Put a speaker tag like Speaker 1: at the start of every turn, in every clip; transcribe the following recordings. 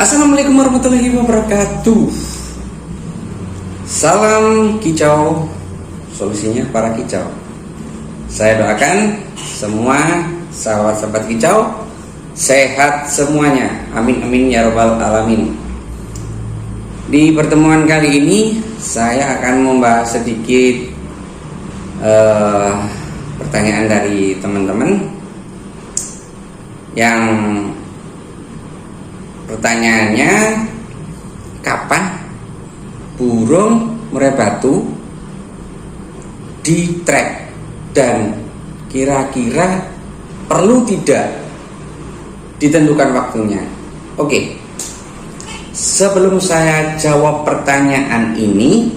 Speaker 1: Assalamualaikum warahmatullahi wabarakatuh. Salam kicau, solusinya para kicau. Saya doakan semua sahabat-sahabat kicau sehat semuanya. Amin amin ya robbal alamin. Di pertemuan kali ini saya akan membahas sedikit pertanyaan dari teman-teman yang pertanyaannya, kapan burung murai batu di track dan kira-kira perlu tidak ditentukan waktunya? Oke, sebelum saya jawab pertanyaan ini,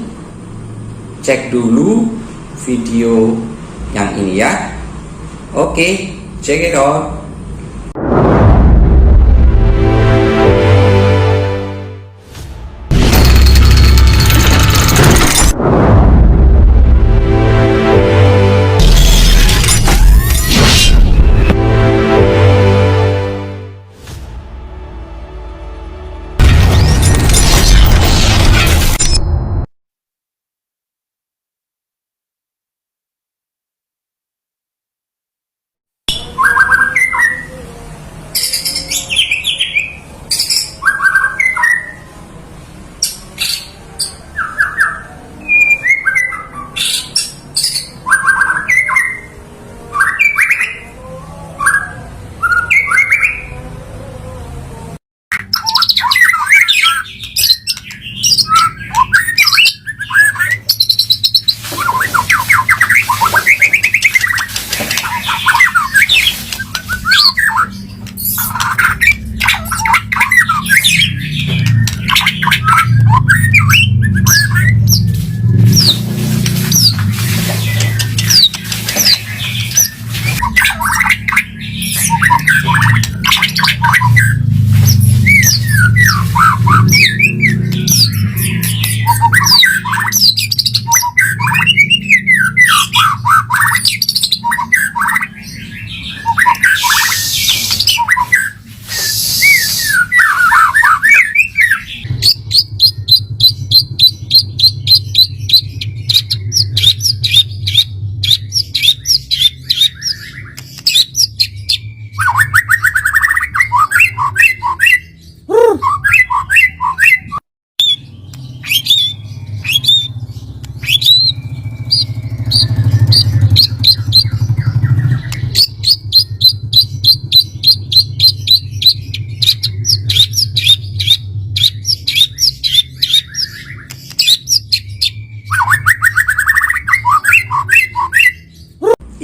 Speaker 1: cek dulu video yang ini ya. Oke, check it out.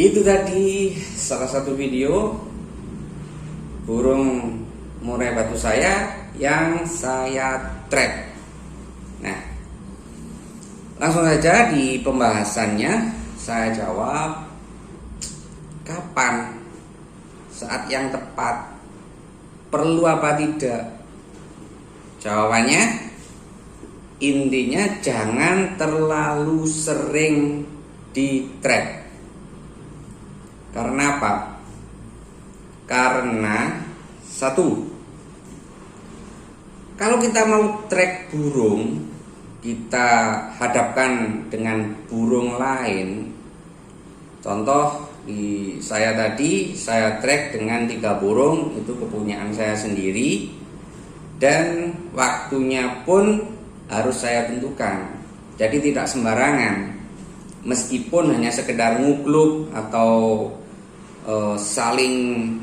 Speaker 1: Itu tadi salah satu video burung murai batu saya yang saya track. Nah, langsung saja di pembahasannya saya jawab, kapan saat yang tepat, perlu apa tidak? Jawabannya, intinya jangan terlalu sering di track. Karena apa? Karena satu, kalau kita mau track burung, kita hadapkan dengan burung lain. Contoh di saya tadi, saya track dengan 3 burung, itu kepunyaan saya sendiri, dan waktunya pun harus saya tentukan. Jadi tidak sembarangan. Meskipun hanya sekedar ngukluk atau saling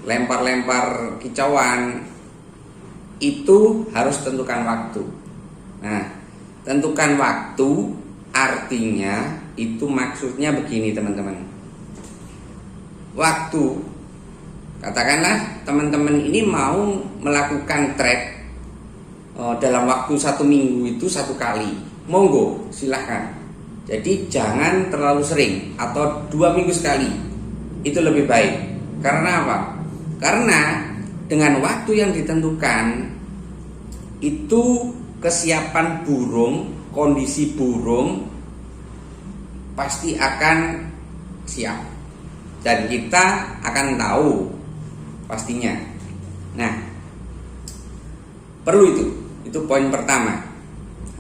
Speaker 1: lempar-lempar kicauan, itu harus tentukan waktu. Nah, tentukan waktu artinya itu maksudnya begini teman-teman. Waktu, katakanlah teman-teman ini mau melakukan track dalam waktu 1 minggu itu 1 kali, monggo silahkan. Jadi jangan terlalu sering, atau 2 minggu sekali, itu lebih baik. Karena apa? Karena dengan waktu yang ditentukan itu kesiapan burung, kondisi burung pasti akan siap, dan kita akan tahu pastinya. Nah, Perlu itu poin pertama,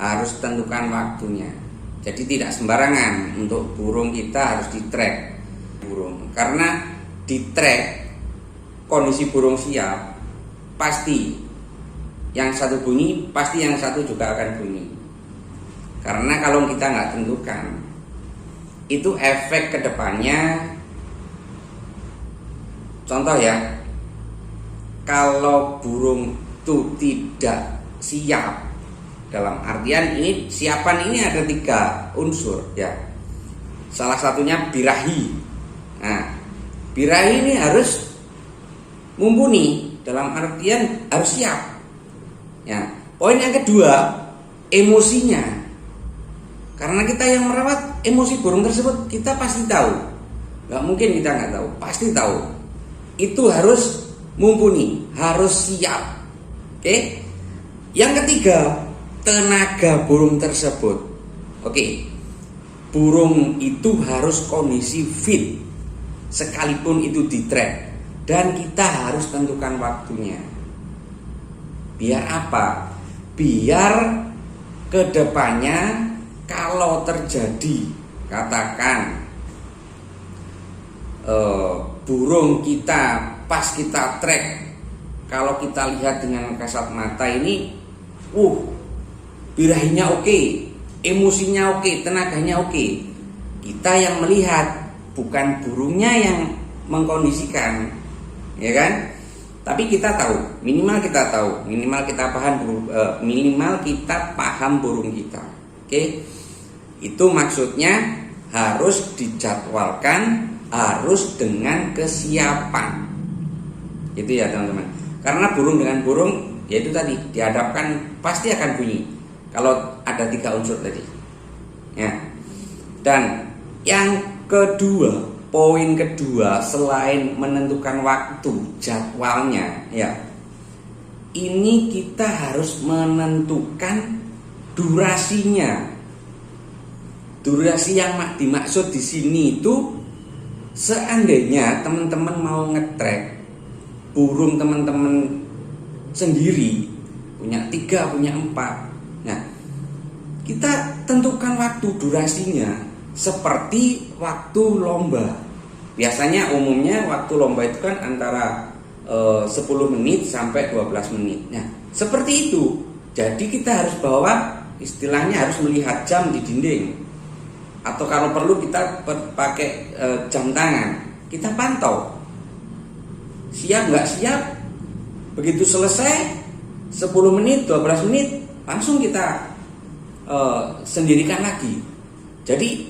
Speaker 1: harus tentukan waktunya. Jadi tidak sembarangan untuk burung kita harus di track burung, karena di track kondisi burung siap pasti yang satu bunyi, pasti yang satu juga akan bunyi. Karena kalau kita nggak tentukan, itu efek kedepannya. Contoh ya, kalau burung itu tidak siap, dalam artian ini siapan ini ada 3 unsur ya. Salah satunya birahi. Nah, birahi ini harus mumpuni, dalam artian harus siap. Ya, poin yang kedua, emosinya. Karena kita yang merawat emosi burung tersebut, kita pasti tahu. Gak mungkin kita nggak tahu, pasti tahu. Itu harus mumpuni, harus siap. Oke. Yang ketiga, tenaga burung tersebut. Oke. Burung itu harus kondisi fit, sekalipun itu di track, dan kita harus tentukan waktunya. Biar apa? Biar kedepannya kalau terjadi, katakan burung kita pas kita track, kalau kita lihat dengan kasat mata ini, birahinya oke, emosinya oke, tenaganya oke. Kita yang melihat, bukan burungnya yang mengkondisikan, ya kan? Tapi kita tahu, minimal kita tahu, minimal kita paham burung kita. Oke? Itu maksudnya harus dijadwalkan, harus dengan kesiapan. Itu ya teman-teman. Karena burung dengan burung, yaitu tadi dihadapkan pasti akan bunyi. Kalau ada 3 unsur tadi. Ya. Dan yang kedua, poin kedua, selain menentukan waktu, jadwalnya, ya, ini kita harus menentukan durasinya. Durasi yang dimaksud di sini itu, seandainya teman-teman mau nge-track burung teman-teman sendiri, punya 3, punya 4. Nah, kita tentukan waktu durasinya seperti waktu lomba. Biasanya umumnya waktu lomba itu kan antara 10 menit sampai 12 menit. Nah, seperti itu. Jadi kita harus bawa, istilahnya harus melihat jam di dinding. Atau kalau perlu kita pakai jam tangan. Kita pantau. Siap nggak siap? Begitu selesai 10 menit, 12 menit, langsung kita sendirikan lagi. Jadi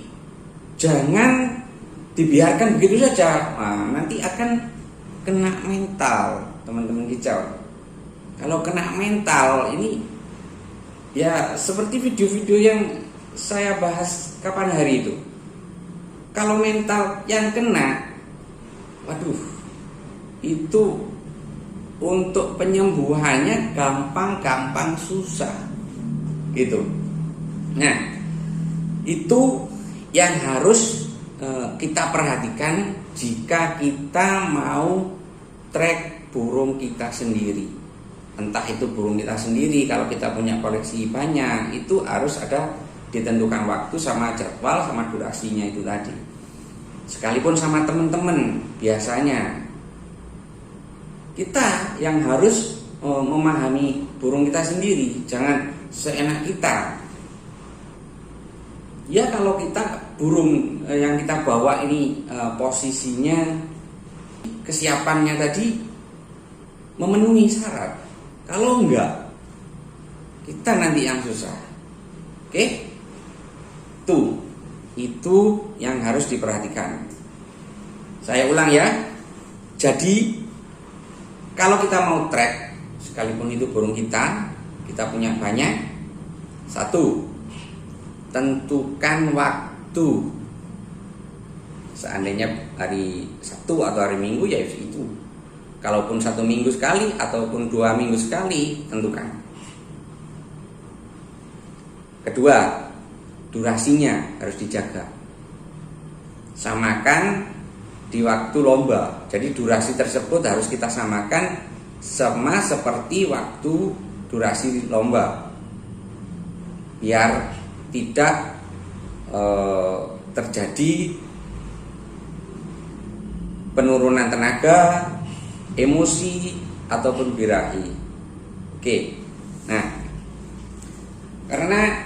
Speaker 1: jangan dibiarkan begitu saja. Nah, nanti akan kena mental, teman-teman kicau. Kalau kena mental ini ya seperti video-video yang saya bahas kapan hari itu. Kalau mental yang kena, waduh, itu untuk penyembuhannya gampang susah gitu. Nah, itu yang harus kita perhatikan jika kita mau track burung kita sendiri. Entah itu burung kita sendiri, kalau kita punya koleksi banyak, itu harus ada ditentukan waktu sama jadwal sama durasinya itu tadi. Sekalipun sama teman-teman, biasanya kita yang harus memahami burung kita sendiri, jangan seenak kita. Ya kalau kita burung yang kita bawa ini posisinya, kesiapannya tadi memenuhi syarat. Kalau enggak, kita nanti yang susah. Oke? Itu yang harus diperhatikan. Saya ulang ya. Jadi kalau kita mau track, sekalipun itu burung kita punya banyak. 1, tentukan waktu. Seandainya hari Sabtu atau hari Minggu ya itu. Kalaupun 1 minggu sekali ataupun 2 minggu sekali, tentukan. Kedua, durasinya harus dijaga. Samakan di waktu lomba. Jadi durasi tersebut harus kita samakan sama seperti waktu durasi lomba, biar tidak terjadi penurunan tenaga, emosi ataupun birahi. Oke. Nah, karena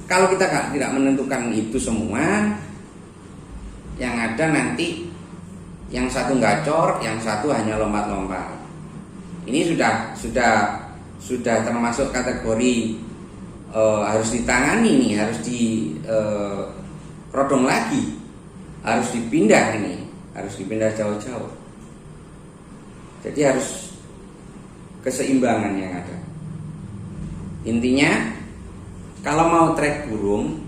Speaker 1: kalau kita tidak menentukan itu semua, yang ada nanti yang satu gacor, yang satu hanya lompat-lompat. Ini sudah termasuk kategori harus ditangani nih, harus dirodong lagi, harus dipindah ini, harus dipindah jauh-jauh. Jadi harus keseimbangan yang ada. Intinya kalau mau trek burung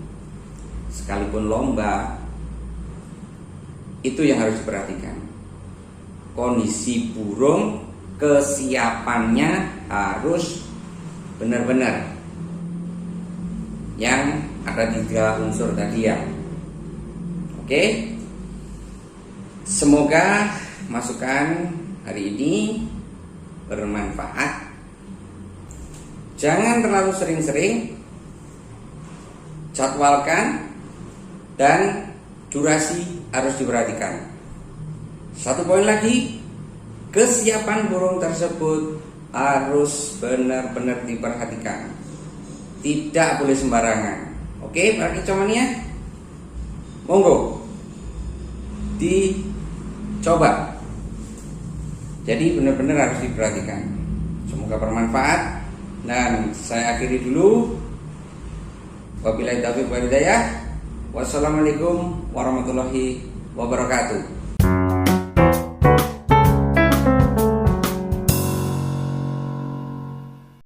Speaker 1: sekalipun lomba, itu yang harus diperhatikan. Kondisi burung, kesiapannya harus benar-benar. Yang ada 3 unsur tadi ya. Oke. Semoga masukan hari ini bermanfaat. Jangan terlalu sering-sering, jadwalkan, dan durasi harus diperhatikan. Satu poin lagi, kesiapan burung tersebut harus benar-benar diperhatikan. Tidak boleh sembarangan. Oke, para kicauania, monggo dicoba. Jadi benar-benar harus diperhatikan. Semoga bermanfaat. Dan saya akhiri dulu. Wabillahi taufiq wal hidayah. Wassalamualaikum warahmatullahi wabarakatuh.